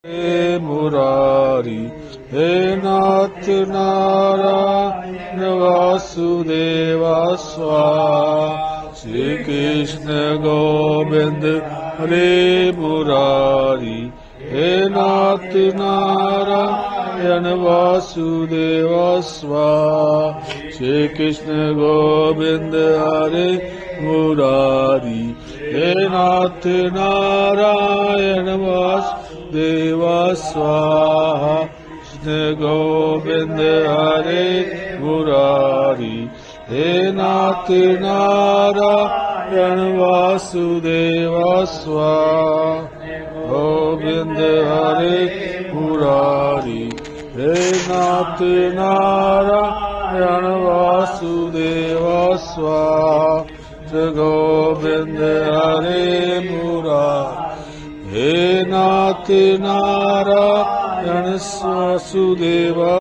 हे मुरारी हे नाथ नारायण वासुदेव स्वाहा। श्री कृष्ण गोविंद हरे मुरारी हे नाथ नारायण वासुदेव स्वाहा। श्री कृष्ण गोविंद हरे मुरारी हे नाथ नारायण वासुदेव स्वाहा। कृष्ण गोविंद हरे मुरारी हे नाथ नारायण वासुदेव स्वाहा। गोविंद हरे मुरारी हे नाथ नारायण वासुदेव स्वाहा। गोविंद हरे मुरारी हे नाथ नारायण वासुदेव